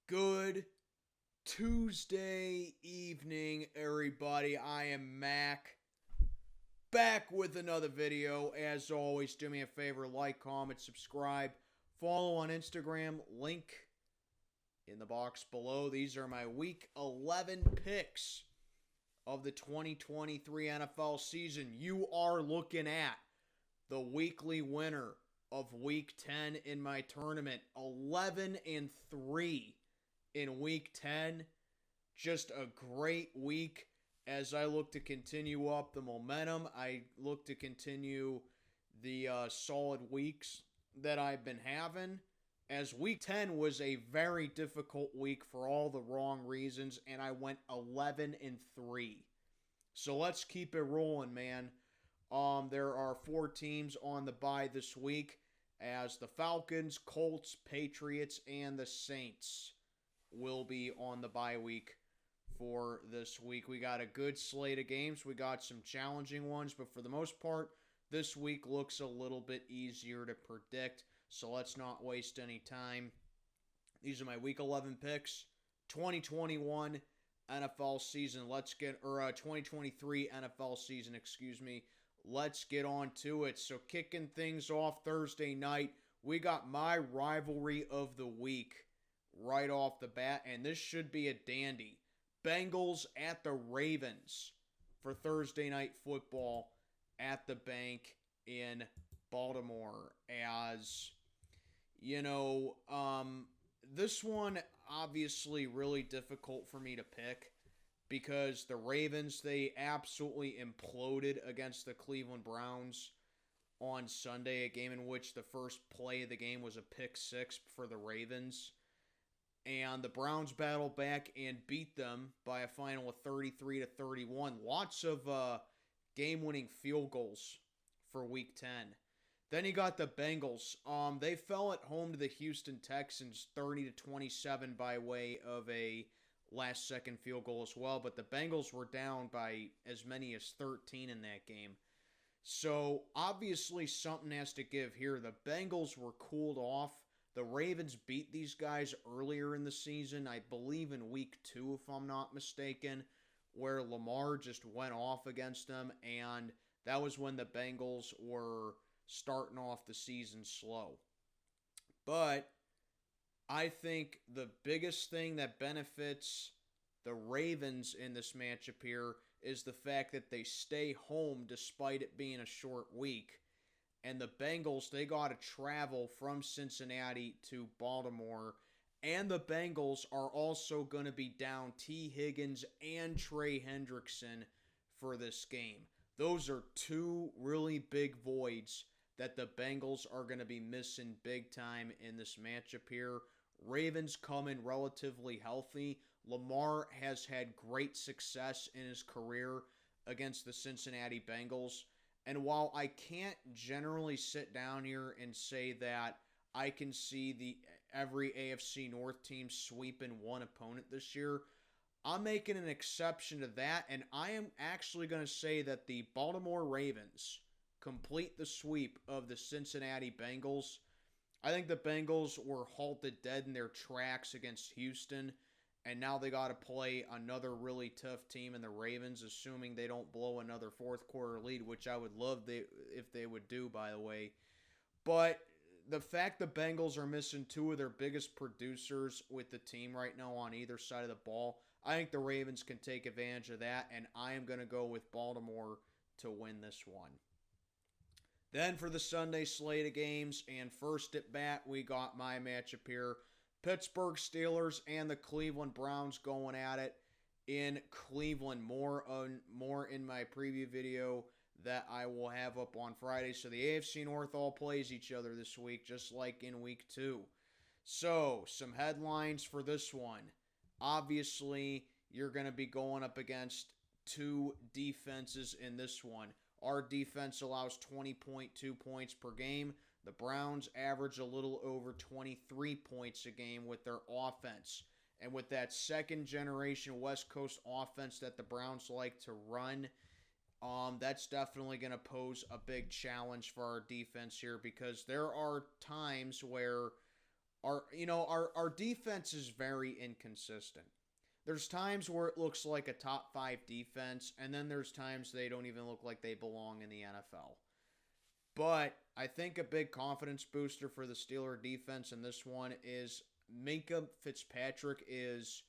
Good Tuesday evening, everybody. I am Mac, back with another video. As always, do me a favor, like, comment, subscribe, follow on Instagram, link in the box below. These are my Week 11 picks of the 2023 NFL season. You are looking at the weekly winner of Week 10 in my tournament, 11-3 in Week 10. Just a great week as I look to continue up the momentum. I look to continue the solid weeks that I've been having, as Week 10 was a very difficult week for all the wrong reasons, and I went 11-3. So let's keep it rolling, man. There are 4 teams on the bye this week, as the Falcons, Colts, Patriots, and the Saints will be on the bye week for this week. We got a good slate of games. We got some challenging ones, but for the most part, this week looks a little bit easier to predict, so let's not waste any time. These are my Week 11 picks. 2021 NFL season. 2023 NFL season, excuse me. Let's get on to it. So kicking things off Thursday night, we got my rivalry of the week right off the bat, and this should be a dandy. Bengals at the Ravens for Thursday night football at the bank in Baltimore. As you know, this one obviously really difficult for me to pick, because the Ravens, they absolutely imploded against the Cleveland Browns on Sunday, a game in which the first play of the game was a pick six for the Ravens. And the Browns battled back and beat them by a final of 33-31. Lots of game-winning field goals for Week 10. Then you got the Bengals. They fell at home to the Houston Texans 30-27 by way of a last-second field goal as well. But the Bengals were down by as many as 13 in that game. So obviously something has to give here. The Bengals were cooled off. The Ravens beat these guys earlier in the season, I believe in Week 2, if I'm not mistaken, where Lamar just went off against them, and that was when the Bengals were starting off the season slow. But I think the biggest thing that benefits the Ravens in this matchup here is the fact that they stay home despite it being a short week. And the Bengals, they got to travel from Cincinnati to Baltimore. And the Bengals are also going to be down T. Higgins and Trey Hendrickson for this game. Those are 2 really big voids that the Bengals are going to be missing big time in this matchup here. Ravens come in relatively healthy. Lamar has had great success in his career against the Cincinnati Bengals. And while I can't generally sit down here and say that I can see every AFC North team sweeping one opponent this year, I'm making an exception to that, and I am actually going to say that the Baltimore Ravens complete the sweep of the Cincinnati Bengals. I think the Bengals were halted dead in their tracks against Houston, and now they got to play another really tough team in the Ravens, assuming they don't blow another fourth quarter lead, which I would love if they would do, by the way. But the fact the Bengals are missing 2 of their biggest producers with the team right now on either side of the ball, I think the Ravens can take advantage of that, and I am going to go with Baltimore to win this one. Then for the Sunday slate of games, and first at bat, we got my matchup here. Pittsburgh Steelers and the Cleveland Browns going at it in Cleveland. More in my preview video that I will have up on Friday. So the AFC North all plays each other this week, just like in Week 2. So some headlines for this one. Obviously, you're going to be going up against 2 defenses in this one. Our defense allows 20.2 points per game. The Browns average a little over 23 points a game with their offense. And with that second-generation West Coast offense that the Browns like to run, that's definitely going to pose a big challenge for our defense here, because there are times where Our defense is very inconsistent. There's times where it looks like a top 5 defense, and then there's times they don't even look like they belong in the NFL. But I think a big confidence booster for the Steeler defense in this one is Minka Fitzpatrick is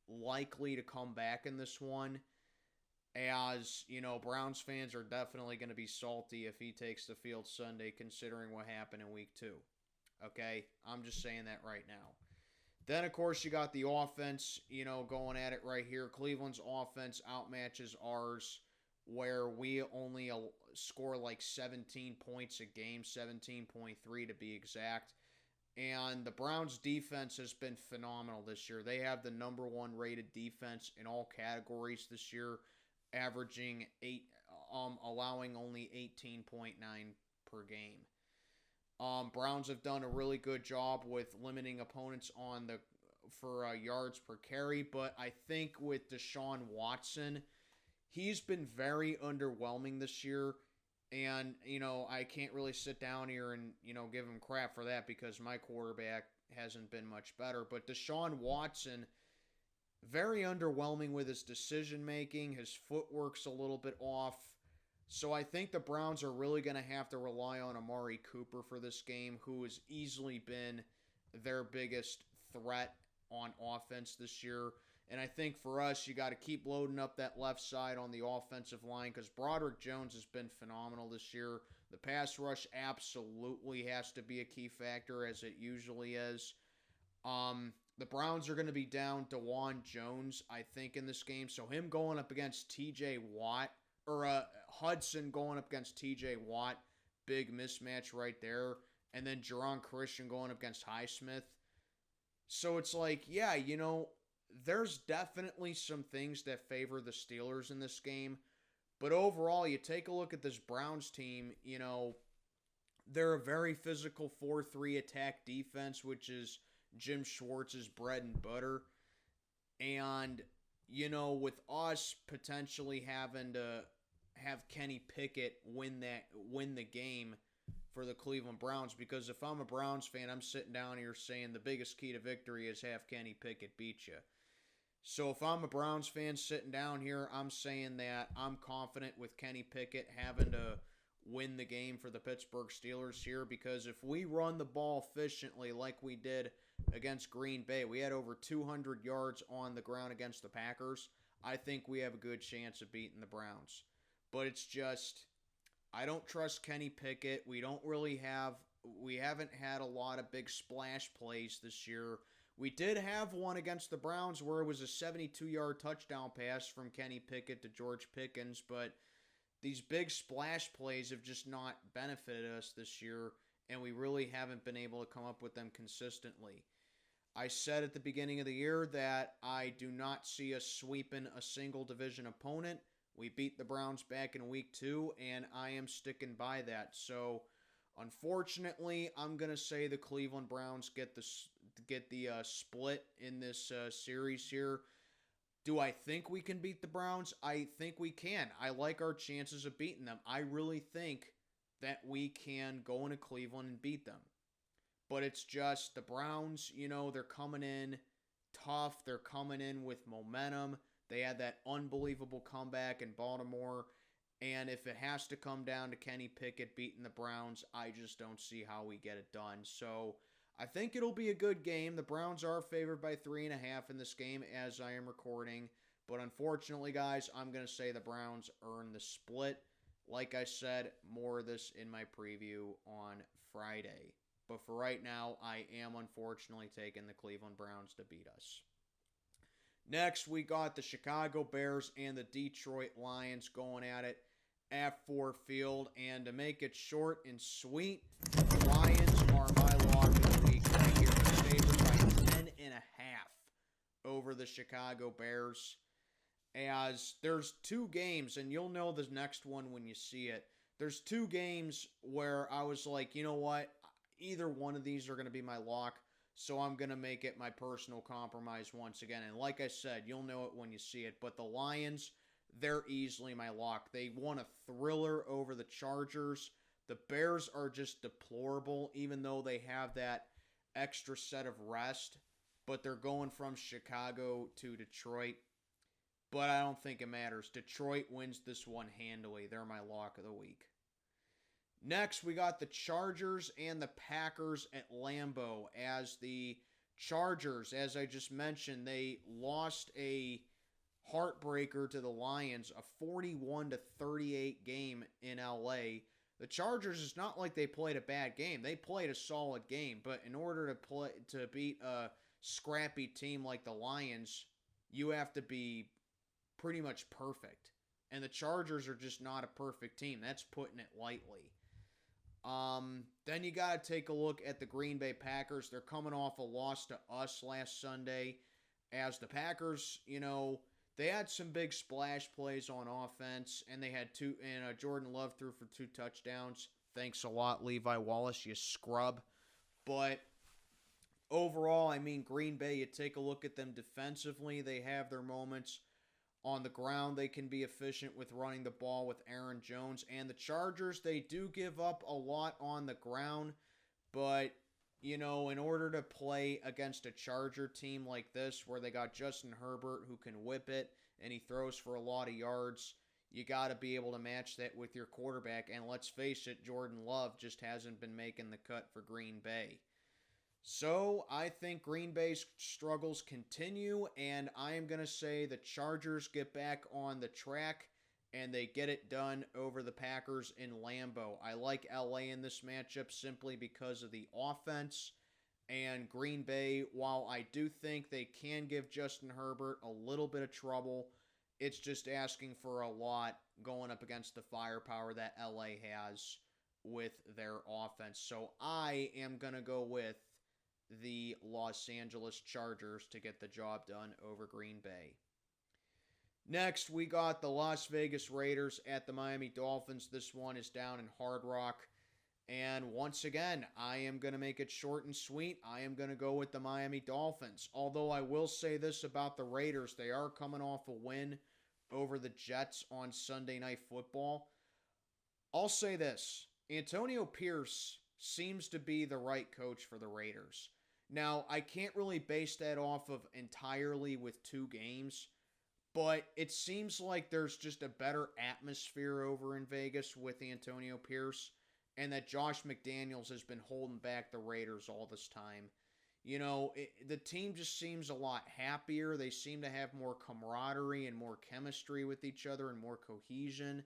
likely to come back in this one. As, Browns fans are definitely going to be salty if he takes the field Sunday, considering what happened in week 2. Okay? I'm just saying that right now. Then, of course, you got the offense, going at it right here. Cleveland's offense outmatches ours, where we only score like 17 points a game, 17.3 to be exact. And the Browns' defense has been phenomenal this year. They have the number 1 rated defense in all categories this year, averaging allowing only 18.9 per game. Browns have done a really good job with limiting opponents for yards per carry, but I think with Deshaun Watson, he's been very underwhelming this year, and, I can't really sit down here and, give him crap for that because my quarterback hasn't been much better, but Deshaun Watson, very underwhelming with his decision-making. His footwork's a little bit off. So I think the Browns are really going to have to rely on Amari Cooper for this game, who has easily been their biggest threat on offense this year. And I think for us, you got to keep loading up that left side on the offensive line because Broderick Jones has been phenomenal this year. The pass rush absolutely has to be a key factor, as it usually is. The Browns are going to be down DeJuan Jones, I think, in this game. So him going up against T.J. Watt, or Hudson going up against T.J. Watt, big mismatch right there. And then Jerron Christian going up against Highsmith. So it's like, yeah, there's definitely some things that favor the Steelers in this game. But overall, you take a look at this Browns team, they're a very physical 4-3 attack defense, which is Jim Schwartz's bread and butter. And, with us potentially having to have Kenny Pickett win the game for the Cleveland Browns, because if I'm a Browns fan, I'm sitting down here saying the biggest key to victory is have Kenny Pickett beat you. So if I'm a Browns fan sitting down here, I'm saying that I'm confident with Kenny Pickett having to win the game for the Pittsburgh Steelers here, because if we run the ball efficiently like we did against Green Bay, we had over 200 yards on the ground against the Packers, I think we have a good chance of beating the Browns. But it's just, I don't trust Kenny Pickett. We haven't had a lot of big splash plays this year. We did have one against the Browns where it was a 72-yard touchdown pass from Kenny Pickett to George Pickens, but these big splash plays have just not benefited us this year, and we really haven't been able to come up with them consistently. I said at the beginning of the year that I do not see us sweeping a single division opponent. We beat the Browns back in week 2, and I am sticking by that. So, unfortunately, I'm going to say the Cleveland Browns get the split in this series here. Do I think we can beat the Browns? I think we can. I like our chances of beating them. I really think that we can go into Cleveland and beat them. But it's just the Browns, they're coming in tough. They're coming in with momentum. They had that unbelievable comeback in Baltimore. And if it has to come down to Kenny Pickett beating the Browns, I just don't see how we get it done. So I think it'll be a good game. The Browns are favored by 3.5 in this game as I am recording. But unfortunately, guys, I'm going to say the Browns earn the split. Like I said, more of this in my preview on Friday. But for right now, I am unfortunately taking the Cleveland Browns to beat us. Next, we got the Chicago Bears and the Detroit Lions going at it at Ford Field. And to make it short and sweet, the Lions are my lock of the week right here. Favored by 10.5 over the Chicago Bears. As there's 2 games, and you'll know the next one when you see it. There's 2 games where I was like, you know what? Either one of these are going to be my lock. So I'm going to make it my personal compromise once again. And like I said, you'll know it when you see it. But the Lions, they're easily my lock. They won a thriller over the Chargers. The Bears are just deplorable, even though they have that extra set of rest, but they're going from Chicago to Detroit. But I don't think it matters. Detroit wins this one handily. They're my lock of the week. Next, we got the Chargers and the Packers at Lambeau. As the Chargers, as I just mentioned, they lost a heartbreaker to the Lions, a 41-38 game in LA. The Chargers, it's not like they played a bad game. They played a solid game, but in order to beat a scrappy team like the Lions, you have to be pretty much perfect. And the Chargers are just not a perfect team. That's putting it lightly. Then you got to take a look at the Green Bay Packers. They're coming off a loss to us last Sunday. As the Packers, they had some big splash plays on offense, and they had Jordan Love threw for 2 touchdowns. Thanks a lot, Levi Wallace, you scrub. But overall, Green Bay, you take a look at them defensively. They have their moments. On the ground, they can be efficient with running the ball with Aaron Jones. And the Chargers, they do give up a lot on the ground. But, in order to play against a Charger team like this, where they got Justin Herbert who can whip it and he throws for a lot of yards, you got to be able to match that with your quarterback. And let's face it, Jordan Love just hasn't been making the cut for Green Bay. So, I think Green Bay's struggles continue, and I am going to say the Chargers get back on the track, and they get it done over the Packers in Lambeau. I like LA in this matchup simply because of the offense, and Green Bay, while I do think they can give Justin Herbert a little bit of trouble, it's just asking for a lot going up against the firepower that LA has with their offense. So, I am going to go with the Los Angeles Chargers to get the job done over Green Bay. Next, we got the Las Vegas Raiders at the Miami Dolphins. This one is down in Hard Rock. And once again, I am going to make it short and sweet. I am going to go with the Miami Dolphins. Although I will say this about the Raiders. They are coming off a win over the Jets on Sunday Night Football. I'll say this. Antonio Pierce seems to be the right coach for the Raiders. Now, I can't really base that off of entirely with 2 games, but it seems like there's just a better atmosphere over in Vegas with Antonio Pierce, and that Josh McDaniels has been holding back the Raiders all this time. The team just seems a lot happier. They seem to have more camaraderie and more chemistry with each other and more cohesion.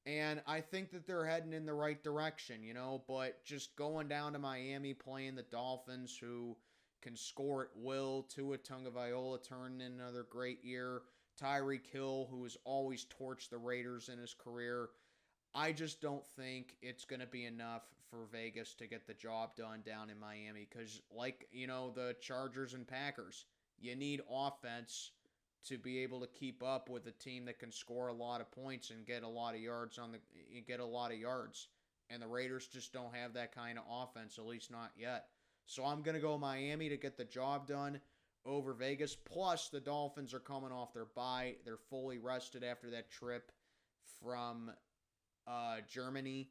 And I think that they're heading in the right direction, but just going down to Miami, playing the Dolphins, who can score at will, Tua Tagovailoa turning in another great year, Tyreek Hill, who has always torched the Raiders in his career. I just don't think it's going to be enough for Vegas to get the job done down in Miami, because the Chargers and Packers, you need offense to be able to keep up with a team that can score a lot of points and get a lot of yards And the Raiders just don't have that kind of offense, at least not yet. So I'm going to go Miami to get the job done over Vegas. Plus, the Dolphins are coming off their bye. They're fully rested after that trip from Germany.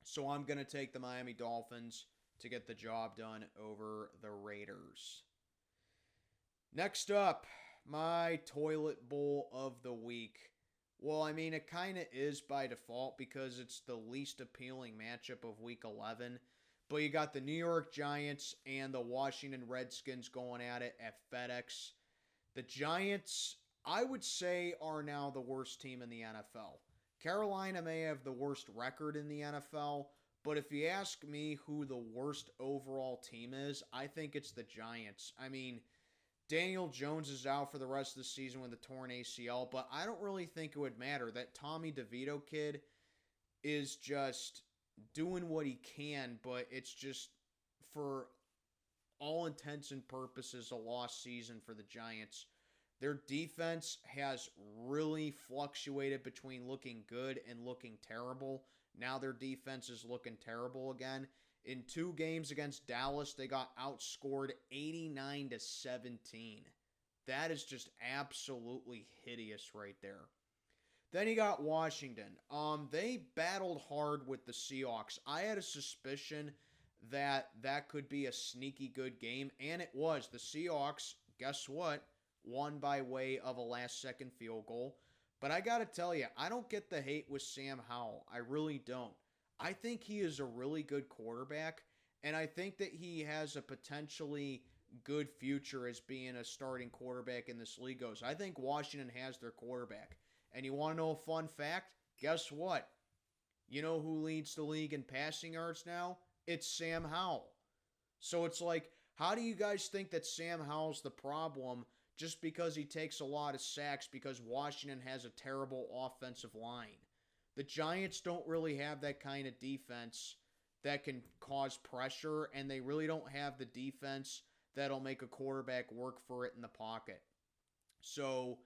So I'm going to take the Miami Dolphins to get the job done over the Raiders. Next up, my toilet bowl of the week. Well, it kind of is by default because it's the least appealing matchup of Week 11. But you got the New York Giants and the Washington Redskins going at it at FedEx. The Giants, I would say, are now the worst team in the NFL. Carolina may have the worst record in the NFL, but if you ask me who the worst overall team is, I think it's the Giants. Daniel Jones is out for the rest of the season with a torn ACL, but I don't really think it would matter. That Tommy DeVito kid is just doing what he can, but it's just, for all intents and purposes, a lost season for the Giants. Their defense has really fluctuated between looking good and looking terrible. Now their defense is looking terrible again. In 2 games against Dallas, they got outscored 89-17. That is just absolutely hideous right there. Then you got Washington. They battled hard with the Seahawks. I had a suspicion that could be a sneaky good game, and it was. The Seahawks, guess what, won by way of a last-second field goal. But I got to tell you, I don't get the hate with Sam Howell. I really don't. I think he is a really good quarterback, and I think that he has a potentially good future as being a starting quarterback in this league goes. I think Washington has their quarterback. And you want to know a fun fact? Guess what? You know who leads the league in passing yards now? It's Sam Howell. So it's like, how do you guys think that Sam Howell's the problem just because he takes a lot of sacks because Washington has a terrible offensive line? The Giants don't really have that kind of defense that can cause pressure, and they really don't have the defense that'll make a quarterback work for it in the pocket. So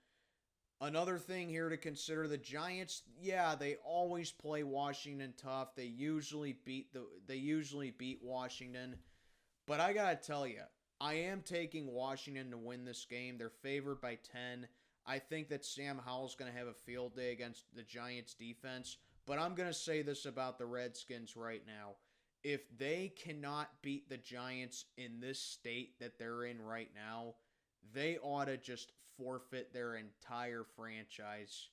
another thing here to consider, the Giants, yeah, they always play Washington tough. They usually beat Washington. But I got to tell you, I am taking Washington to win this game. They're favored by 10. I think that Sam Howell's going to have a field day against the Giants defense. But I'm going to say this about the Redskins right now. If they cannot beat the Giants in this state that they're in right now, they ought to just forfeit their entire franchise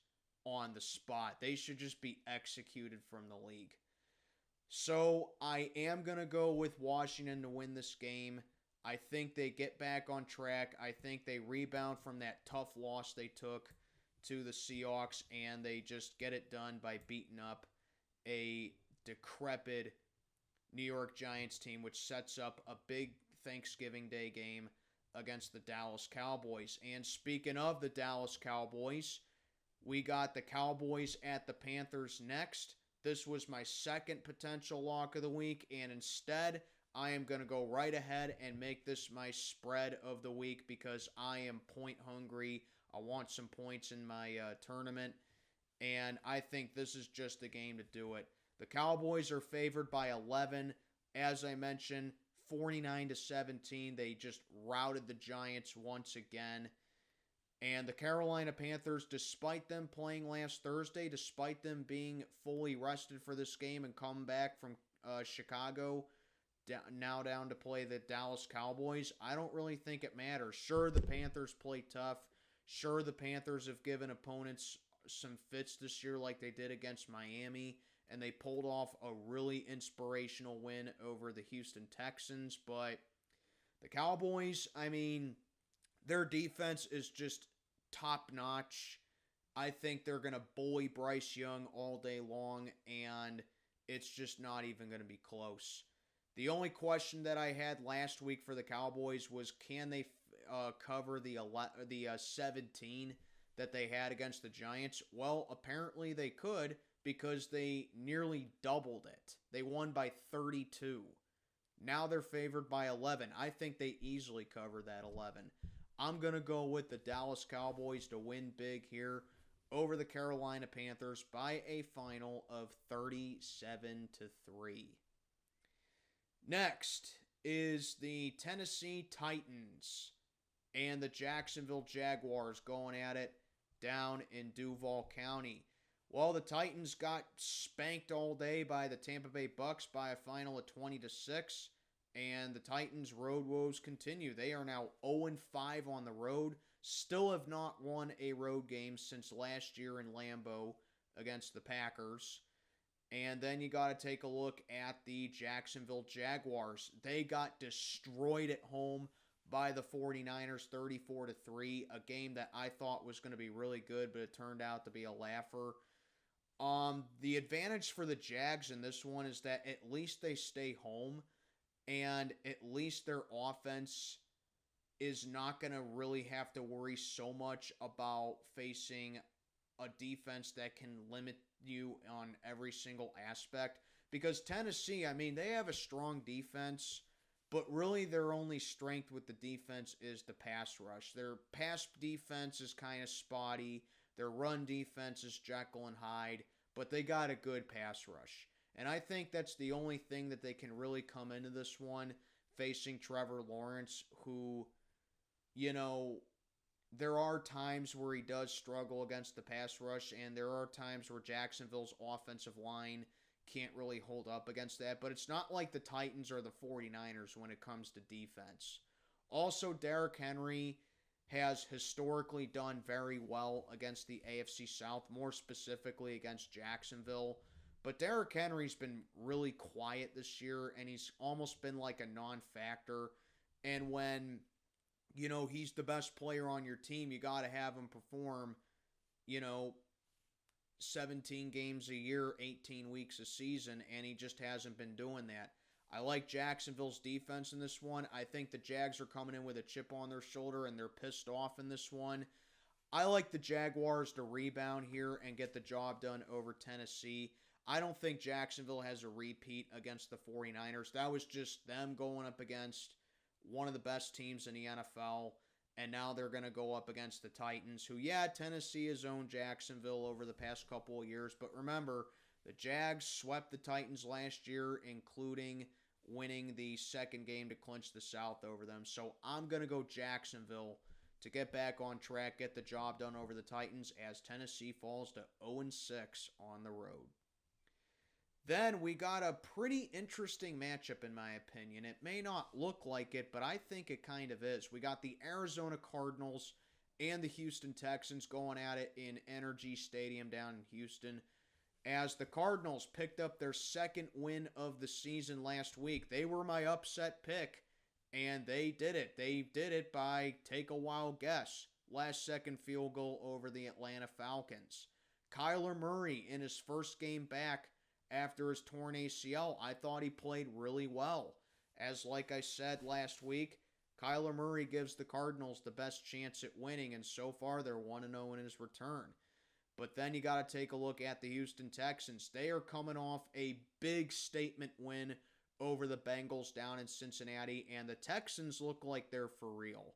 on the spot. They should just be executed from the league. So I am going to go with Washington to win this game. I think they get back on track. I think they rebound from that tough loss they took to the Seahawks, and they just get it done by beating up a decrepit New York Giants team, which sets up a big Thanksgiving Day game against the Dallas Cowboys. And speaking of the Dallas Cowboys, we got the Cowboys at the Panthers next. This was my second potential lock of the week, and instead, I am going to go right ahead and make this my spread of the week because I am point hungry. I want some points in my tournament, and I think this is just the game to do it. The Cowboys are favored by 11. As I mentioned, 49-17. They just routed the Giants once again. And the Carolina Panthers, despite them playing last Thursday, despite them being fully rested for this game and come back from Chicago, now down to play the Dallas Cowboys, I don't really think it matters. Sure, the Panthers play tough. Sure, the Panthers have given opponents some fits this year like they did against Miami, and they pulled off a really inspirational win over the Houston Texans. But the Cowboys, I mean, their defense is just top-notch. I think they're going to bully Bryce Young all day long, and it's just not even going to be close. The only question that I had last week for the Cowboys was, can they cover the 17 that they had against the Giants? Well, apparently they could, because they nearly doubled it. They won by 32. Now they're favored by 11. I think they easily cover that 11. I'm going to go with the Dallas Cowboys to win big here over the Carolina Panthers by a final of 37-3. Next is the Tennessee Titans and the Jacksonville Jaguars going at it down in Duval County. Well, the Titans got spanked all day by the Tampa Bay Bucs by a final of 20-6, and the Titans' road woes continue. They are now 0-5 on the road, still have not won a road game since last year in Lambeau against the Packers. And then you got to take a look at the Jacksonville Jaguars. They got destroyed at home by the 49ers 34-3, a game that I thought was going to be really good, but it turned out to be a laugher. The advantage for the Jags in this one is that at least they stay home, and at least their offense is not going to really have to worry so much about facing a defense that can limit you on every single aspect. Because Tennessee, I mean, they have a strong defense, but really their only strength with the defense is the pass rush. Their pass defense is kind of spotty. Their run defense is Jekyll and Hyde, but they got a good pass rush. And I think that's the only thing that they can really come into this one facing Trevor Lawrence, who, you know, there are times where he does struggle against the pass rush, and there are times where Jacksonville's offensive line can't really hold up against that. But it's not like the Titans or the 49ers when it comes to defense. Also, Derrick Henry has historically done very well against the AFC South, more specifically against Jacksonville. But Derrick Henry's been really quiet this year, and he's almost been like a non-factor. And when, he's the best player on your team, you got to have him perform, you know, 17 games a year, 18 weeks a season, and he just hasn't been doing that. I like Jacksonville's defense in this one. I think the Jags are coming in with a chip on their shoulder, and they're pissed off in this one. I like the Jaguars to rebound here and get the job done over Tennessee. I don't think Jacksonville has a repeat against the 49ers. That was just them going up against one of the best teams in the NFL, and now they're going to go up against the Titans, who, Tennessee has owned Jacksonville over the past couple of years. But remember, the Jags swept the Titans last year, including winning the second game to clinch the South over them. So I'm going to go Jacksonville to get back on track, get the job done over the Titans, as Tennessee falls to 0-6 on the road. Then we got a pretty interesting matchup, in my opinion. It may not look like it, but I think it kind of is. We got the Arizona Cardinals and the Houston Texans going at it in Energy Stadium down in Houston, as the Cardinals picked up their second win of the season last week. They were my upset pick, and they did it. They did it by, take a wild guess, last-second field goal over the Atlanta Falcons. Kyler Murray, in his first game back after his torn ACL, I thought he played really well. As like I said last week, Kyler Murray gives the Cardinals the best chance at winning, and so far they're 1-0 in his return. But then you got to take a look at the Houston Texans. They are coming off a big statement win over the Bengals down in Cincinnati, and the Texans look like they're for real.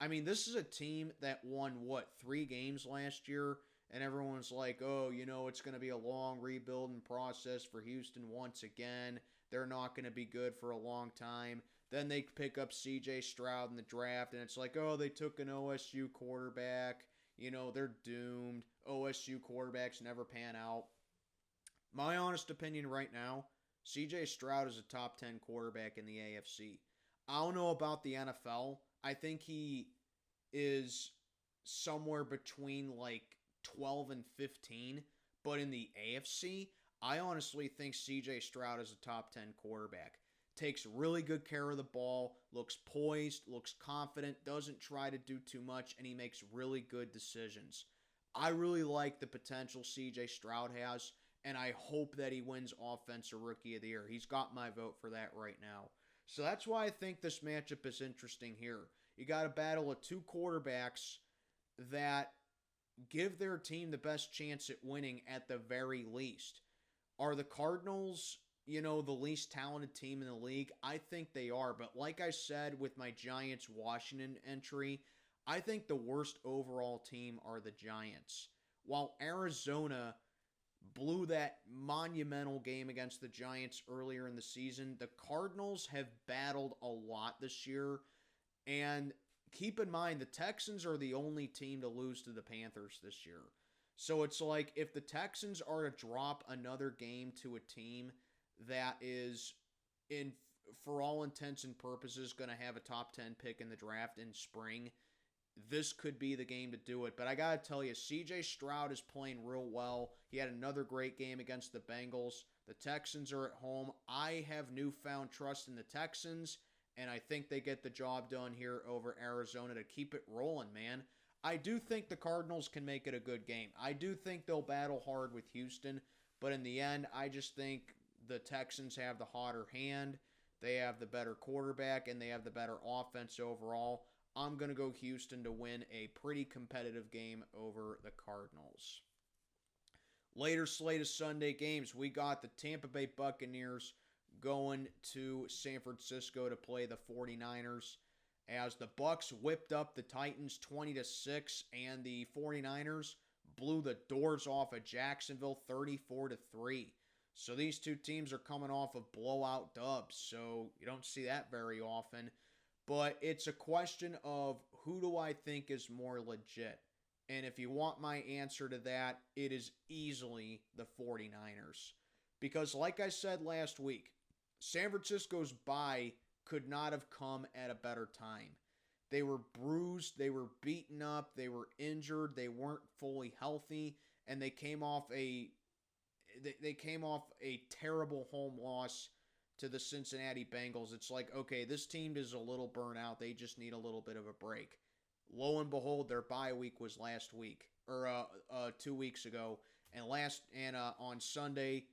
I mean, this is a team that won, 3 games last year? And everyone's like, it's going to be a long rebuilding process for Houston once again. They're not going to be good for a long time. Then they pick up C.J. Stroud in the draft, and it's like, they took an OSU quarterback. They're doomed. OSU quarterbacks never pan out. My honest opinion right now, C.J. Stroud is a top 10 quarterback in the AFC. I don't know about the NFL. I think he is somewhere between 12 and 15, but in the AFC, I honestly think C.J. Stroud is a top 10 quarterback. Takes really good care of the ball, looks poised, looks confident, doesn't try to do too much, and he makes really good decisions. I really like the potential C.J. Stroud has, and I hope that he wins Offensive Rookie of the Year. He's got my vote for that right now. So that's why I think this matchup is interesting here. You got a battle of two quarterbacks that give their team the best chance at winning at the very least. Are the Cardinals, the least talented team in the league? I think they are, but like I said with my Giants-Washington entry, I think the worst overall team are the Giants. While Arizona blew that monumental game against the Giants earlier in the season, the Cardinals have battled a lot this year, and keep in mind, the Texans are the only team to lose to the Panthers this year. So it's like, if the Texans are to drop another game to a team that is, for all intents and purposes, going to have a top 10 pick in the draft in spring, this could be the game to do it. But I got to tell you, C.J. Stroud is playing real well. He had another great game against the Bengals. The Texans are at home. I have newfound trust in the Texans, and I think they get the job done here over Arizona to keep it rolling, man. I do think the Cardinals can make it a good game. I do think they'll battle hard with Houston, but in the end, I just think the Texans have the hotter hand. They have the better quarterback, and they have the better offense overall. I'm going to go Houston to win a pretty competitive game over the Cardinals. Later slate of Sunday games, we got the Tampa Bay Buccaneers going to San Francisco to play the 49ers, as the Bucs whipped up the Titans 20-6, and the 49ers blew the doors off of Jacksonville 34-3. So these two teams are coming off of blowout dubs, so you don't see that very often. But it's a question of, who do I think is more legit? And if you want my answer to that, it is easily the 49ers. Because like I said last week, San Francisco's bye could not have come at a better time. They were bruised, they were beaten up, they were injured, they weren't fully healthy, and they came off a terrible home loss to the Cincinnati Bengals. It's like, okay, this team is a little burnt out. They just need a little bit of a break. Lo and behold, their bye week was last week, or 2 weeks ago, and on Sunday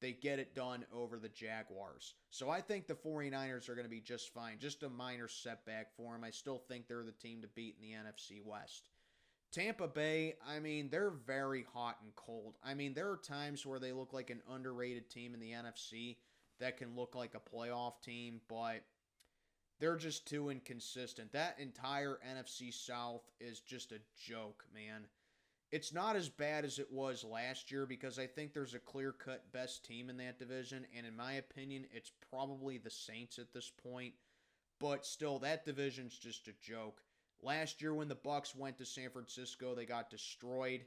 they get it done over the Jaguars. So I think the 49ers are going to be just fine. Just a minor setback for them. I still think they're the team to beat in the NFC West. Tampa Bay, I mean, they're very hot and cold. I mean, there are times where they look like an underrated team in the NFC that can look like a playoff team, but they're just too inconsistent. That entire NFC South is just a joke, man. It's not as bad as it was last year because I think there's a clear-cut best team in that division, and in my opinion, it's probably the Saints at this point. But still, that division's just a joke. Last year when the Bucs went to San Francisco, they got destroyed,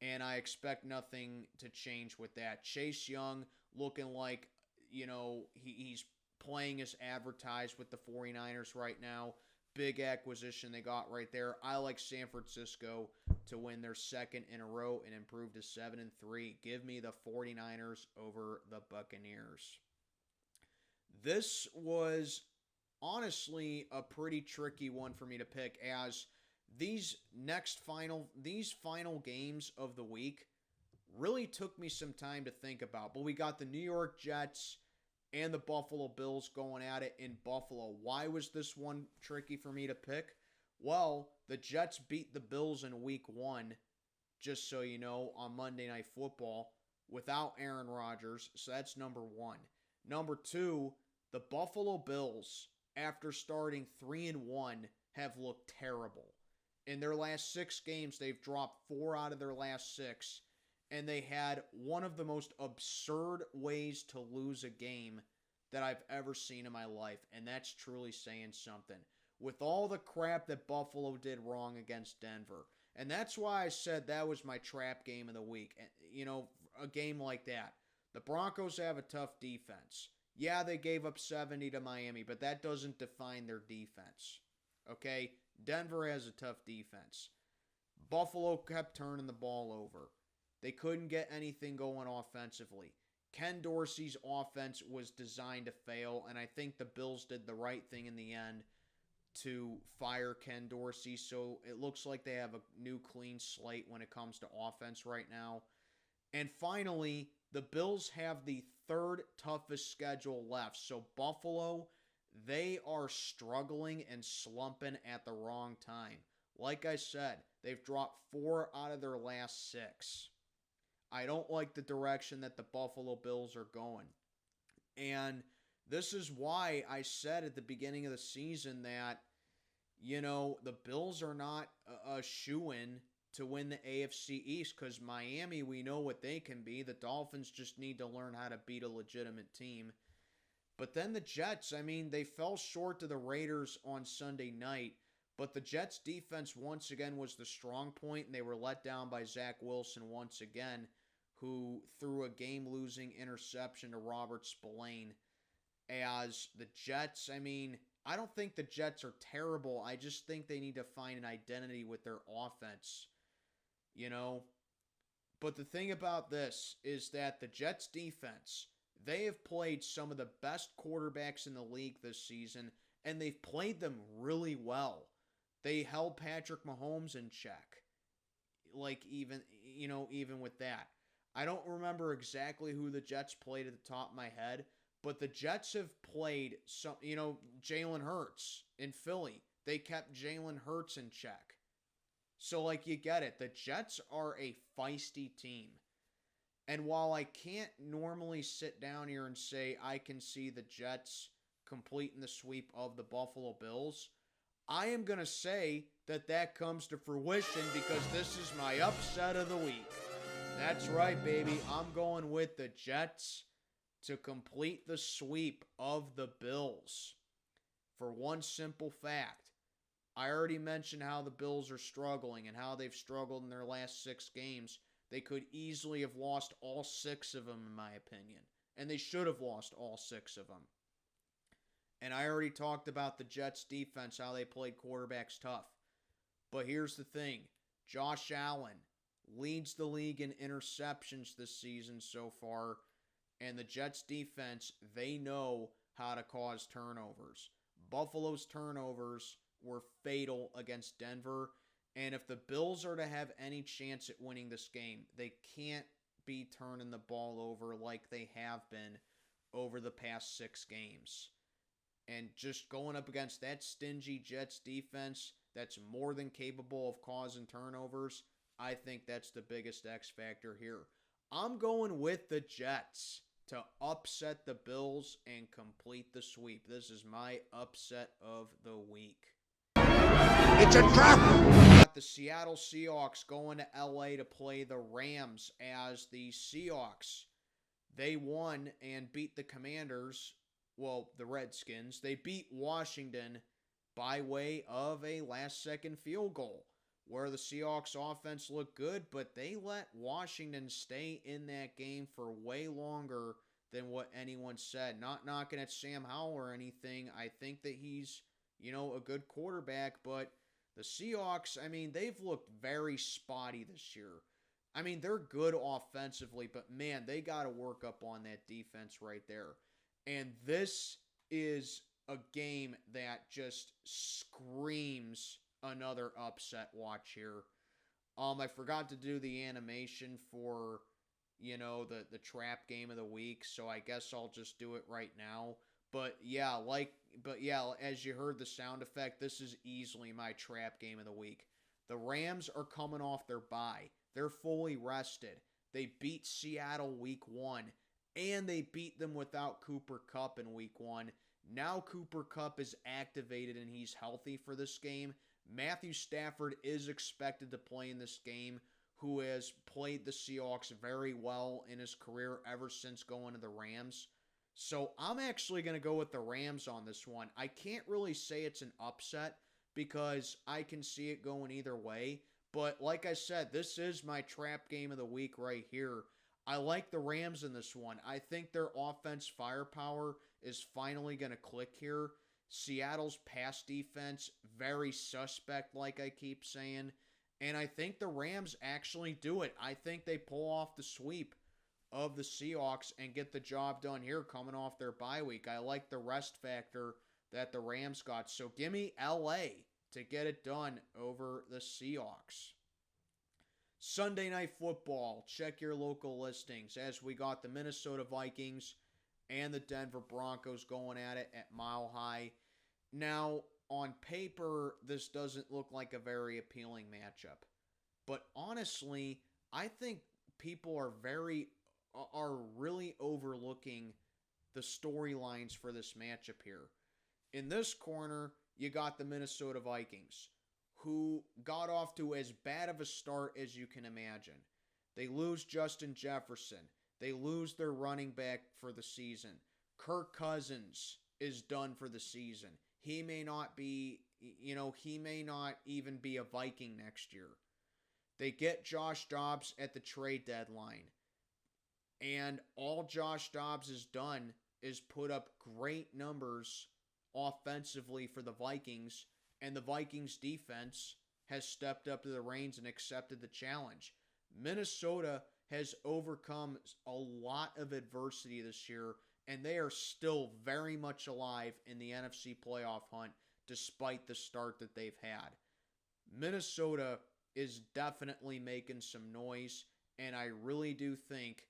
and I expect nothing to change with that. Chase Young looking like, he's playing as advertised with the 49ers right now. Big acquisition they got right there. I like San Francisco to win their second in a row and improve to 7-3. Give me the 49ers over the Buccaneers. This was honestly a pretty tricky one for me to pick, as these final games of the week really took me some time to think about. But we got the New York Jets and the Buffalo Bills going at it in Buffalo. Why was this one tricky for me to pick? Well, the Jets beat the Bills in week 1, just so you know, on Monday Night Football without Aaron Rodgers. So that's number 1. Number 2, the Buffalo Bills, after starting 3-1, have looked terrible. In their last 6 games, they've dropped 4 out of their last 6. And they had one of the most absurd ways to lose a game that I've ever seen in my life. And that's truly saying something. With all the crap that Buffalo did wrong against Denver. And that's why I said that was my trap game of the week. A game like that. The Broncos have a tough defense. Yeah, they gave up 70 to Miami, but that doesn't define their defense. Okay? Denver has a tough defense. Buffalo kept turning the ball over. They couldn't get anything going offensively. Ken Dorsey's offense was designed to fail, and I think the Bills did the right thing in the end to fire Ken Dorsey, so it looks like they have a new clean slate when it comes to offense right now. And finally, the Bills have the 3rd toughest schedule left. So Buffalo, they are struggling and slumping at the wrong time. Like I said, they've dropped 4 out of their last 6. I don't like the direction that the Buffalo Bills are going. And this is why I said at the beginning of the season that, the Bills are not a shoo-in to win the AFC East, because Miami, we know what they can be. The Dolphins just need to learn how to beat a legitimate team. But then the Jets, they fell short to the Raiders on Sunday night, but the Jets' defense once again was the strong point, and they were let down by Zach Wilson once again, who threw a game-losing interception to Robert Spillane. As the Jets, I don't think the Jets are terrible. I just think they need to find an identity with their offense. But the thing about this is that the Jets defense, they have played some of the best quarterbacks in the league this season, and they've played them really well. They held Patrick Mahomes in check. Even with that. I don't remember exactly who the Jets played at the top of my head, but the Jets have played Jalen Hurts in Philly. They kept Jalen Hurts in check. So, you get it. The Jets are a feisty team. And while I can't normally sit down here and say I can see the Jets completing the sweep of the Buffalo Bills, I am going to say that comes to fruition because this is my upset of the week. That's right, baby. I'm going with the Jets to complete the sweep of the Bills. For one simple fact. I already mentioned how the Bills are struggling and how they've struggled in their last 6 games. They could easily have lost all 6 of them, in my opinion. And they should have lost all 6 of them. And I already talked about the Jets defense, how they played quarterbacks tough. But here's the thing. Josh Allen leads the league in interceptions this season so far. And the Jets defense, they know how to cause turnovers. Buffalo's turnovers were fatal against Denver. And if the Bills are to have any chance at winning this game, they can't be turning the ball over like they have been over the past 6 games. And just going up against that stingy Jets defense that's more than capable of causing turnovers, I think that's the biggest X factor here. I'm going with the Jets to upset the Bills and complete the sweep. This is my upset of the week. It's a trap! Got the Seattle Seahawks going to LA to play the Rams, as the Seahawks, they won and beat the Commanders, well, the Redskins. They beat Washington by way of a last-second field goal, where the Seahawks offense looked good, but they let Washington stay in that game for way longer than what anyone said. Not knocking at Sam Howell or anything. I think that he's, a good quarterback, but the Seahawks, they've looked very spotty this year. They're good offensively, but man, they got to work up on that defense right there. And this is a game that just screams another upset watch here. I forgot to do the animation for, the trap game of the week, so I guess I'll just do it right now. But yeah, as you heard the sound effect, this is easily my trap game of the week. The Rams are coming off their bye. They're fully rested. They beat Seattle week 1, and they beat them without Cooper Kupp in week 1. Now Cooper Kupp is activated and he's healthy for this game. Matthew Stafford is expected to play in this game, who has played the Seahawks very well in his career ever since going to the Rams. So I'm actually going to go with the Rams on this one. I can't really say it's an upset because I can see it going either way. But like I said, this is my trap game of the week right here. I like the Rams in this one. I think their offense firepower is finally going to click here. Seattle's pass defense, very suspect, like I keep saying. And I think the Rams actually do it. I think they pull off the sweep of the Seahawks and get the job done here coming off their bye week. I like the rest factor that the Rams got. So give me LA to get it done over the Seahawks. Sunday Night Football. Check your local listings as we got the Minnesota Vikings and the Denver Broncos going at it at Mile High. Now, on paper, this doesn't look like a very appealing matchup. But honestly, I think people are really overlooking the storylines for this matchup here. In this corner, you got the Minnesota Vikings, who got off to as bad of a start as you can imagine. They lose Justin Jefferson. They lose their running back for the season. Kirk Cousins is done for the season. He may not even be a Viking next year. They get Josh Dobbs at the trade deadline. And all Josh Dobbs has done is put up great numbers offensively for the Vikings, and the Vikings defense has stepped up to the reins and accepted the challenge. Minnesota has overcome a lot of adversity this year, and they are still very much alive in the NFC playoff hunt despite the start that they've had. Minnesota is definitely making some noise, and I really do think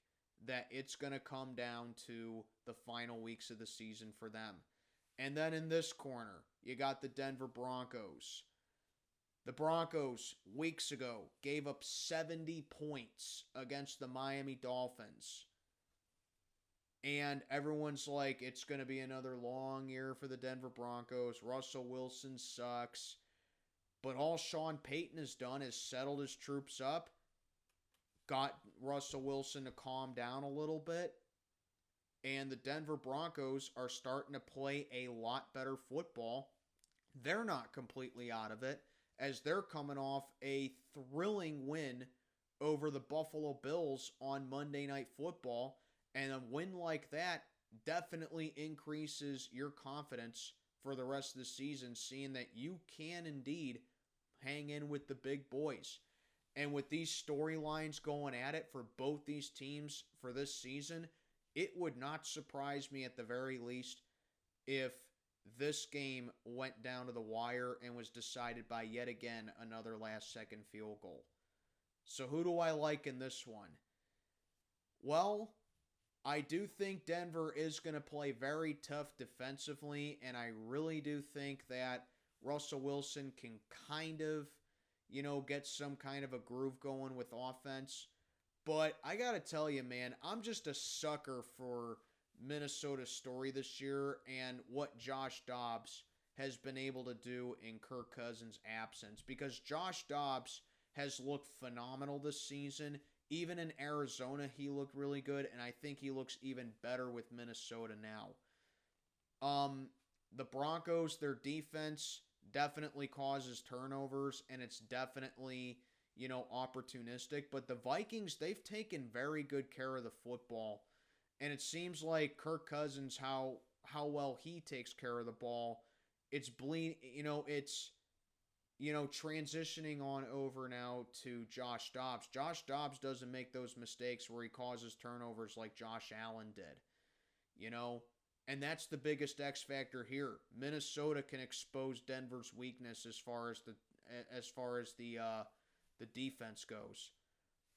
that it's going to come down to the final weeks of the season for them. And then in this corner, you got the Denver Broncos. The Broncos, weeks ago, gave up 70 points against the Miami Dolphins. And everyone's like, it's going to be another long year for the Denver Broncos. Russell Wilson sucks. But all Sean Payton has done is settled his troops up, got Russell Wilson to calm down a little bit, and the Denver Broncos are starting to play a lot better football. They're not completely out of it, as they're coming off a thrilling win over the Buffalo Bills on Monday Night Football, And a win like that definitely increases your confidence for the rest of the season, seeing that you can indeed hang in with the big boys. And with these storylines going at it for both these teams for this season, it would not surprise me at the very least if this game went down to the wire and was decided by yet again another last-second field goal. So who do I like in this one? Well, I do think Denver is going to play very tough defensively, and I really do think that Russell Wilson can kind of, get some kind of a groove going with offense. But I got to tell you, man, I'm just a sucker for Minnesota's story this year and what Josh Dobbs has been able to do in Kirk Cousins' absence. Because Josh Dobbs has looked phenomenal this season. Even in Arizona, he looked really good, and I think he looks even better with Minnesota now. The Broncos, their defense definitely causes turnovers, and it's definitely, opportunistic. But the Vikings, they've taken very good care of the football, and it seems like Kirk Cousins, how well he takes care of the ball, it's transitioning on over now to Josh Dobbs. Josh Dobbs doesn't make those mistakes where he causes turnovers like Josh Allen did, and that's the biggest X factor here. Minnesota can expose Denver's weakness as far as the defense goes.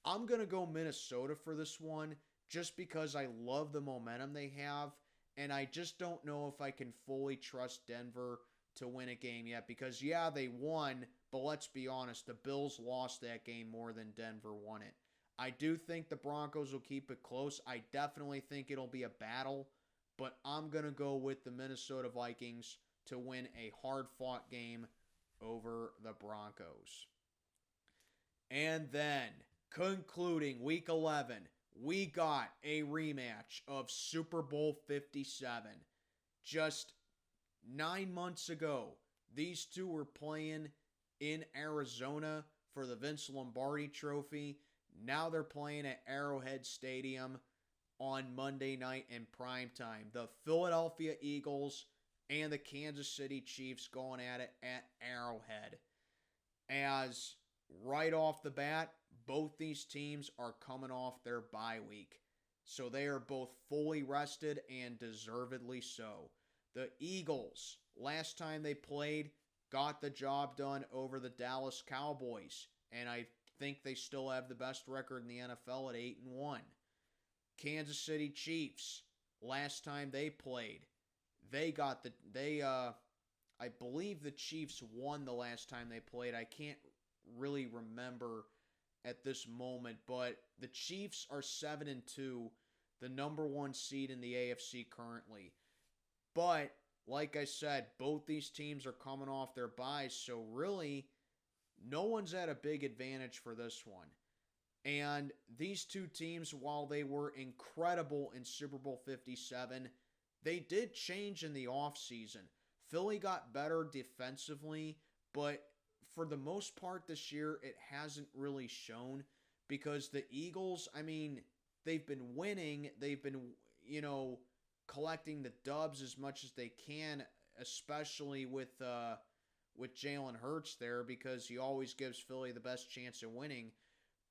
I'm going to go Minnesota for this one just because I love the momentum they have, and I just don't know if I can fully trust Denver to win a game yet because, yeah, they won, but let's be honest, the Bills lost that game more than Denver won it. I do think the Broncos will keep it close. I definitely think it'll be a battle, but I'm going to go with the Minnesota Vikings to win a hard-fought game over the Broncos. And then, concluding Week 11, we got a rematch of Super Bowl 57. Just 9 months ago, these two were playing in Arizona for the Vince Lombardi Trophy. Now they're playing at Arrowhead Stadium on Monday night in primetime. The Philadelphia Eagles and the Kansas City Chiefs going at it at Arrowhead. As right off the bat, both these teams are coming off their bye week. So they are both fully rested and deservedly so. The Eagles, last time they played, got the job done over the Dallas Cowboys. And I think they still have the best record in the NFL at 8-1. Kansas City Chiefs, last time they played, I believe the Chiefs won the last time they played. I can't really remember at this moment, but the Chiefs are 7-2, the number one seed in the AFC currently. But, like I said, both these teams are coming off their byes, so really, no one's at a big advantage for this one. And these two teams, while they were incredible in Super Bowl 57, they did change in the offseason. Philly got better defensively, but for the most part this year, it hasn't really shown because the Eagles, they've been winning. They've been, collecting the dubs as much as they can, especially with Jalen Hurts there because he always gives Philly the best chance of winning.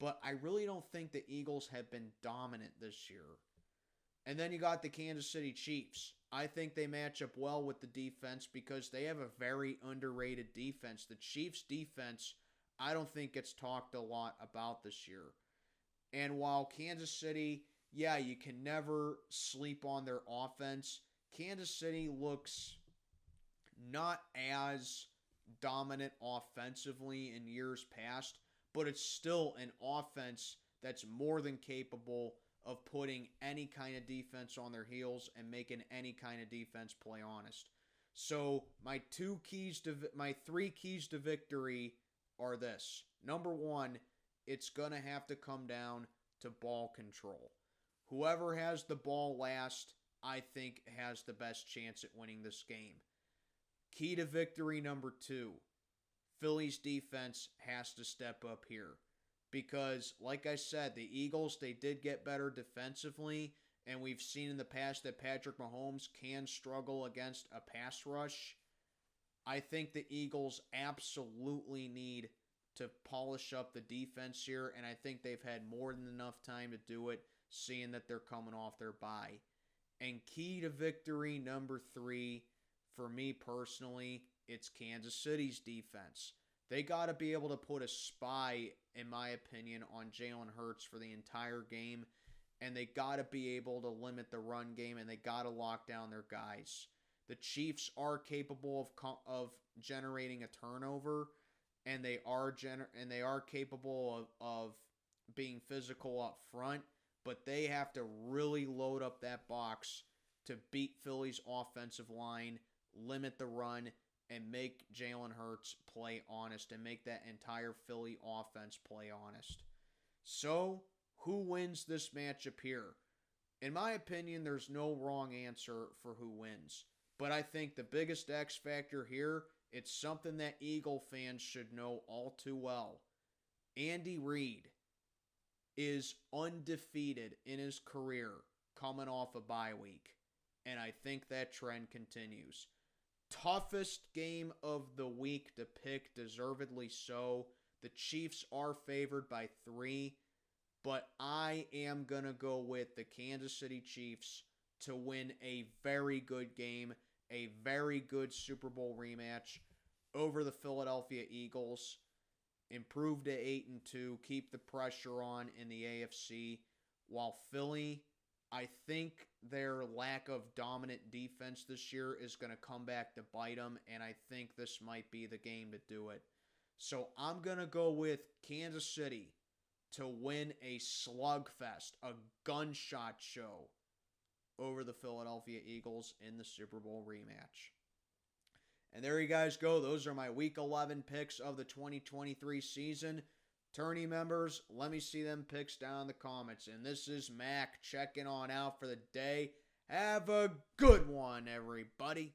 But I really don't think the Eagles have been dominant this year. And then you got the Kansas City Chiefs. I think they match up well with the defense because they have a very underrated defense. The Chiefs' defense, I don't think gets talked a lot about this year. And while Kansas City, yeah, you can never sleep on their offense, Kansas City looks not as dominant offensively in years past, but it's still an offense that's more than capable of putting any kind of defense on their heels and making any kind of defense play honest. So my three keys to victory are this. Number one, it's going to have to come down to ball control. Whoever has the ball last, I think, has the best chance at winning this game. Key to victory number two, Philly's defense has to step up here. Because, like I said, the Eagles, they did get better defensively, and we've seen in the past that Patrick Mahomes can struggle against a pass rush. I think the Eagles absolutely need to polish up the defense here, and I think they've had more than enough time to do it, seeing that they're coming off their bye. And key to victory number 3, for me personally, it's Kansas City's defense. They got to be able to put a spy, in my opinion, on Jalen Hurts for the entire game, and they got to be able to limit the run game, and they got to lock down their guys. The Chiefs are capable of generating a turnover, and they are capable of being physical up front, but they have to really load up that box to beat Philly's offensive line, limit the run, and make Jalen Hurts play honest, and make that entire Philly offense play honest. So, who wins this matchup here? In my opinion, there's no wrong answer for who wins. But I think the biggest X factor here, it's something that Eagle fans should know all too well. Andy Reid is undefeated in his career coming off a bye week. And I think that trend continues. Toughest game of the week to pick, deservedly so. The Chiefs are favored by 3, but I am going to go with the Kansas City Chiefs to win a very good game, a very good Super Bowl rematch over the Philadelphia Eagles. Improve to 8-2, keep the pressure on in the AFC, while Philly, I think their lack of dominant defense this year is going to come back to bite them, and I think this might be the game to do it. So I'm going to go with Kansas City to win a slugfest, a gunshot show over the Philadelphia Eagles in the Super Bowl rematch. And there you guys go. Those are my Week 11 picks of the 2023 season. Tourney members, let me see them picks down in the comments. And this is Mac checking on out for the day. Have a good one, everybody.